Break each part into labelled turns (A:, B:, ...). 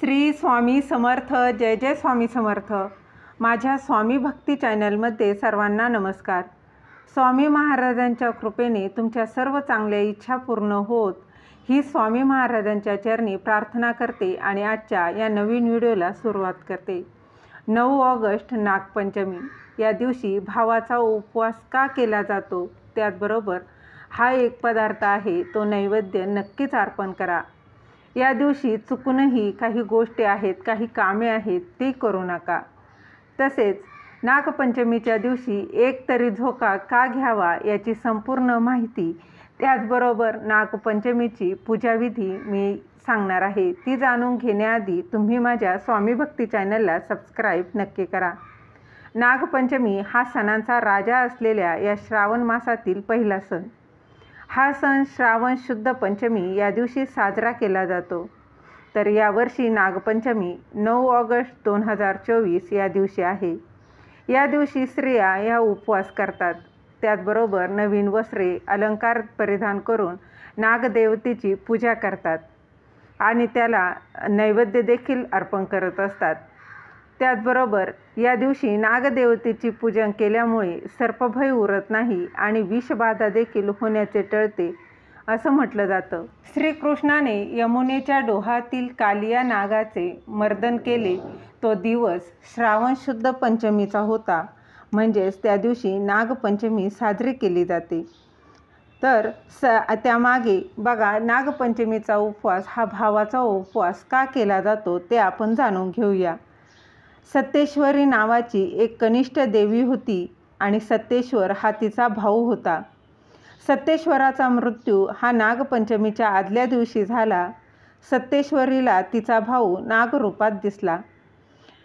A: श्री स्वामी समर्थ. जय जय स्वामी समर्थ. माझ्या स्वामी भक्ती चॅनलमध्ये सर्वांना नमस्कार. स्वामी महाराजांच्या कृपेने तुमच्या सर्व चांगल्या इच्छा पूर्ण होत ही स्वामी महाराजांच्या चरणी प्रार्थना करते आणि आजच्या या नवीन व्हिडिओला सुरुवात करते. 9 ऑगस्ट नागपंचमी या दिवशी भावाचा उपवास का केला जातो, त्याचबरोबर हा एक पदार्थ आहे तो नैवेद्य नक्कीच अर्पण करा. या दिवशी चुकूनही काही गोष्टी आहेत, काही कामे आहेत ती करू नका. तसेच नागपंचमीच्या दिवशी एक तरी झोका का घ्यावा याची संपूर्ण माहिती, त्याचबरोबर नागपंचमीची पूजाविधी मी सांगणार आहे. ती जाणून घेण्याआधी तुम्ही माझ्या स्वामी भक्ती चॅनलला सबस्क्राईब नक्की करा. नागपंचमी हा सणांचा राजा असलेल्या या श्रावण मासातील पहिला सण. हा सण श्रावण शुद्ध पंचमी या दिवशी साजरा केला जातो. तर यावर्षी नागपंचमी 9 ऑगस्ट 2024 या दिवशी आहे. या दिवशी स्त्रिया या उपवास करतात. त्याचबरोबर नवीन वस्त्रे, अलंकार परिधान करून नागदेवतेची पूजा करतात आणि त्याला नैवेद्य देखील अर्पण करत असतात. त्याचबरोबर या दिवशी नागदेवतेची पूजन केल्यामुळे सर्पभय उरत नाही आणि विषबाधा देखील होण्याचे टळते असं म्हटलं जातं. श्रीकृष्णाने यमुनेच्या डोहातील कालिया नागाचे मर्दन केले तो दिवस श्रावण शुद्ध पंचमीचा होता. म्हणजेच त्या दिवशी नागपंचमी साजरी केली जाते. तर त्यामागे बघा, नागपंचमीचा उपवास हा भावाचा उपवास का केला जातो ते आपण जाणून घेऊया. सत्तेश्वरी नावाची एक कनिष्ठ देवी होती आणि सत्तेश्वर हा तिचा भाऊ होता. सत्तेश्वराचा मृत्यू हा नागपंचमीच्या आदल्या दिवशी झाला. सत्तेश्वरीला तिचा भाऊ नागरूपात दिसला.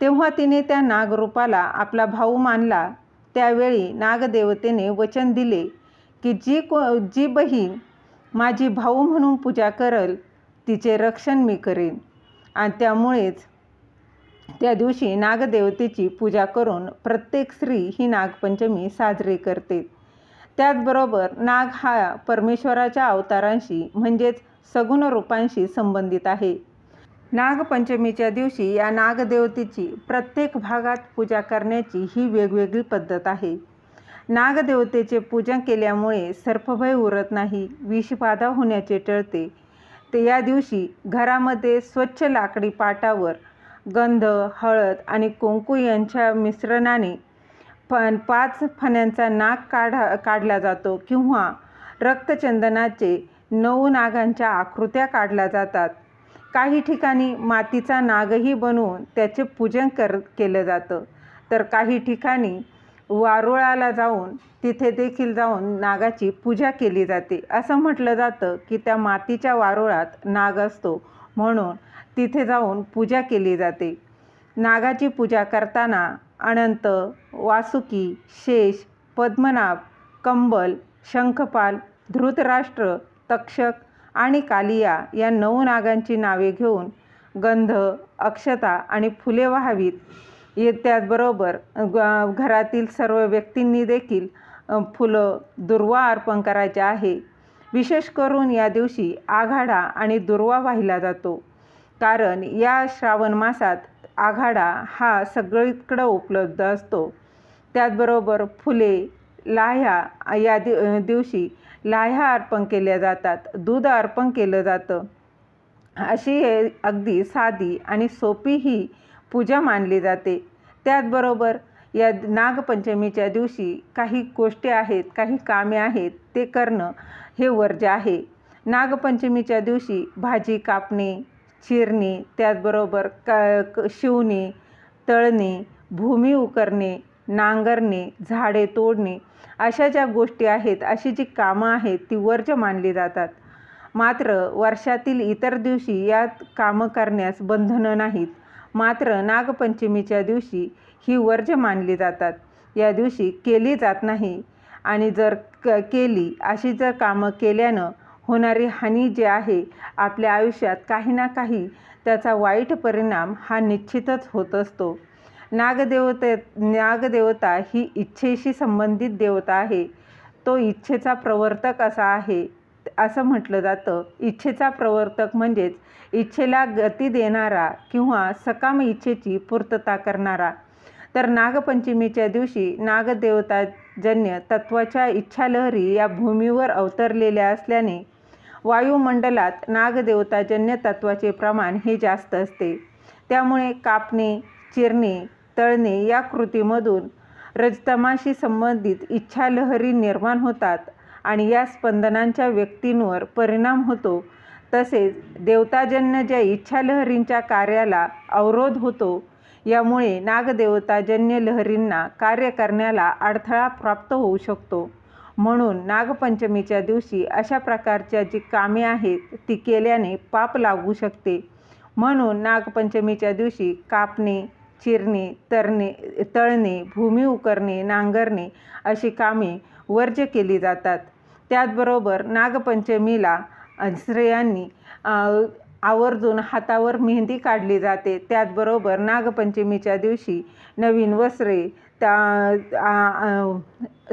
A: तेव्हा तिने त्या नागरूपाला आपला भाऊ मानला. त्यावेळी नागदेवतेने वचन दिले की जी बहीण माझी भाऊ म्हणून पूजा करेल तिचे रक्षण मी करेन. आणि त्यामुळेच त्या दिवशी नागदेवतेची पूजा करून प्रत्येक स्त्री ही नागपंचमी साजरी करते. त्याचबरोबर नाग हा परमेश्वराच्या अवतारांशी म्हणजेच सगुण रूपांशी संबंधित आहे. नागपंचमीच्या दिवशी या नागदेवतेची प्रत्येक भागात पूजा करण्याची ही वेगवेगळी पद्धत आहे. नागदेवतेचे पूजन केल्यामुळे सर्पभय उरत नाही, विषबाधा होण्याचे टळते. ते या दिवशी घरामध्ये स्वच्छ लाकडी पाटावर गंध, हळद आणि कुंकू यांच्या मिश्रणाने 5 फण्यांचा नाग काढला जातो किंवा रक्तचंदनाचे 9 नागांच्या आकृत्या काढल्या जातात. काही ठिकाणी मातीचा नागही बनवून त्याचे पूजन केलं जातं. तर काही ठिकाणी वारुळाला जाऊन तिथे देखील जाऊन नागाची पूजा केली जाते. असं म्हटलं जातं की त्या मातीच्या वारुळात नाग असतो, म्हणून तिथे जाऊन पूजा केली जाते. नागाची पूजा करताना अनंत, वासुकी, शेष, पद्मनाभ, कंबल, शंखपाल, धृतराष्ट्र, तक्षक आणि कालिया या 9 नागांची नावे घेऊन गंध, अक्षता आणि फुले वाहावीत. त्याचबरोबर घरातील सर्व व्यक्तींनी देखील फुलं, दुर्वा अर्पण करायचे आहे. विशेष करून या दिवशी आघाडा आणि दुर्वा वाहिला जातो, कारण या श्रावण मासात आघाडा हा सगळीकडे उपलब्ध असतो. त्याचबरोबर फुले, लाह्या या दिवशी लाह्या अर्पण केल्या जातात, दूध अर्पण केलं जातं. अशी अगदी साधी आणि सोपी ही पूजा मानली जाते. त्याचबरोबर या नागपंचमीच्या दिवशी काही गोष्टी आहेत, काही कामे आहेत ते करणं हे वर्ज्य आहे. नागपंचमीच्या दिवशी भाजी कापणे, चिरणे, त्याचबरोबर शिवणे, तळणे, भूमी उकरणे, नांगरणे, झाडे तोडणे अशा ज्या गोष्टी आहेत, अशी जी कामं आहेत ती वर्ज्य मानली जातात. मात्र वर्षातील इतर दिवशी यात कामं करण्यास बंधनं नाहीत. मात्र नागपंचमीच्या दिवशी ही वर्ज्य मानली जातात. या दिवशी केली जात नाही आणि जर केली अशी जर कामं केल्यानं होणारी हानी जी आहे, आपल्या आयुष्यात काही ना काही त्याचा वाईट परिणाम हा निश्चितच होत असतो. नागदेवता ही इच्छेशी संबंधित देवता आहे. तो इच्छेचा प्रवर्तक असा आहे असं म्हटलं जातं. इच्छेचा प्रवर्तक म्हणजेच इच्छेला गती देणारा किंवा सकाम इच्छेची पूर्तता करणारा. तर नागपंचमीच्या दिवशी नागदेवताजन्य तत्वाच्या इच्छालहरी या भूमीवर अवतरलेल्या असल्याने वायुमंडलात नागदेवताजन्य तत्वाचे प्रमाण हे जास्त असते. त्यामुळे कापणे, चिरणे, तळणे या कृतीमधून रजतमाशी संबंधित इच्छालहरी निर्माण होतात आणि या स्पंदनांच्या व्यक्तींवर परिणाम होतो. तसेच देवताजन्य ज्या इच्छालहरींच्या कार्याला अवरोध होतो, यामुळे नागदेवताजन्य लहरींना कार्य करण्याला अडथळा प्राप्त होऊ शकतो. म्हणून नागपंचमीच्या दिवशी अशा प्रकारच्या जी कामे आहेत ती केल्याने पाप लागू शकते. म्हणून नागपंचमीच्या दिवशी कापणे, चिरणे, तळणे, भूमी उकरणे, नांगरणे अशी कामे वर्ज्य केली जातात. त्याचबरोबर नागपंचमीला स्त्रियांनी आवर्जून हातावर मेहंदी काढली जाते. त्याचबरोबर नागपंचमीच्या दिवशी नवीन वस्त्रे,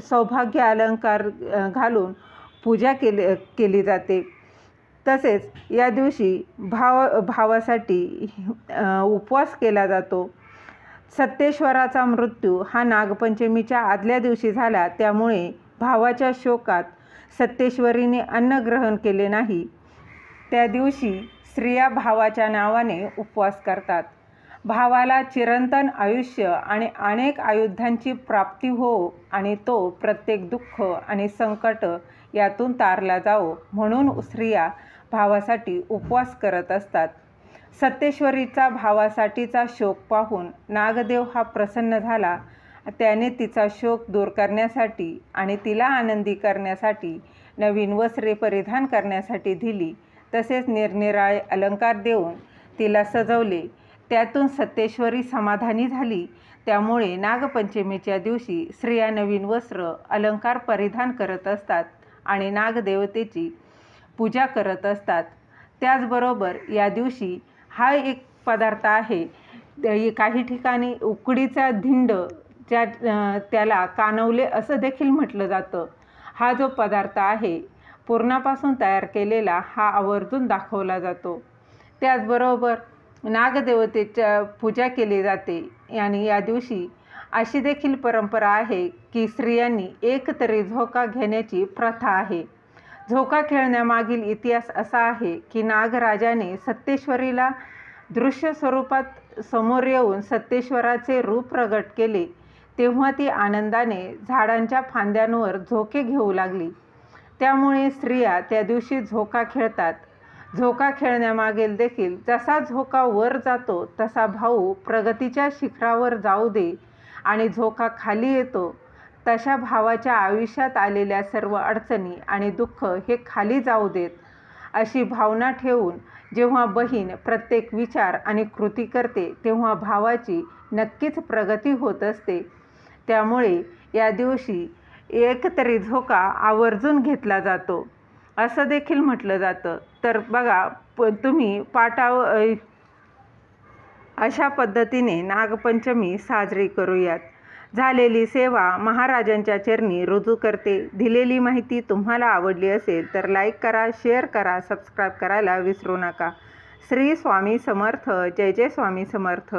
A: सौभाग्य अलंकार घालून पूजा केली जाते. तसेच या दिवशी भावासाठी उपवास केला जातो. सत्तेश्वराचा मृत्यू हा नागपंचमीच्या आदल्या दिवशी झाला, त्यामुळे भावाच्या शोकात सत्तेश्वरीने अन्न ग्रहण केले नाही. त्या दिवशी स्त्रिया भावाच्या नावाने उपवास करतात. भावाला चिरंतन आयुष्य आणि अनेक आयुधांची प्राप्ती हो आणि तो प्रत्येक दुःख आणि संकट यातून तारला जावो म्हणून स्त्रिया भावासाठी उपवास करत असतात. सत्तेश्वरीचा भावासाठीचा शोक पाहून नागदेव हा प्रसन्न झाला. त्याने तिचा शोक दूर करण्यासाठी आणि तिला आनंदी करण्यासाठी नवीन वस्त्रे परिधान करण्यासाठी दिली. तसेच निरनिराळे अलंकार देऊन तिला सजवले. त्यातून सत्तेश्वरी समाधानी झाली. त्यामुळे नागपंचमीच्या दिवशी स्त्रिया नवीन वस्त्र, अलंकार परिधान करत असतात आणि नागदेवतेची पूजा करत असतात. त्याचबरोबर या दिवशी हा एक पदार्थ आहे, काही ठिकाणी उकडीचा धिंड त्याला कानवले असं देखील म्हटलं जातं. हा जो पदार्थ आहे पुरणापासून तयार केलेला हा आवर्जून दाखवला जातो. त्याचबरोबर नागदेवतेच्या पूजा केली जाते आणि या दिवशी अशी देखील परंपरा आहे की स्त्रियांनी एक तरी झोका घेण्याची प्रथा आहे. झोका खेळण्यामागील इतिहास असा आहे की नागराजाने सत्तेश्वरीला दृश्य स्वरूपात समोर येऊन सत्तेश्वराचे रूप प्रगट केले, तेव्हा ती आनंदाने झाडांच्या फांद्यांवर झोके घेऊ लागली. त्यामुळे स्त्रिया त्या दिवशी झोका खेळतात. झोका खेळण्यामागील देखील जसा झोका वर जातो तसा भाऊ प्रगतीच्या शिखरावर जाऊ दे आणि झोका खाली येतो तशा भावाच्या आयुष्यात आलेल्या सर्व अडचणी आणि दुःख हे खाली जाऊ देत, अशी भावना ठेवून जेव्हा बहीण प्रत्येक विचार आणि कृती करते तेव्हा भावाची नक्कीच प्रगती होत असते. त्यामुळे या दिवशी एक तरी झोका आवर्जून घेतला जातो असं देखील म्हटलं जातं. तर बघा तुम्ही अशा पद्धतीने नागपंचमी साजरी करूयात. झालेली सेवा महाराजांच्या चरणी रुजू करते. दिलेली माहिती तुम्हाला आवडली असेल तर लाईक करा, शेअर करा, सबस्क्राईब करायला विसरू नका. श्री स्वामी समर्थ. जय जय स्वामी समर्थ.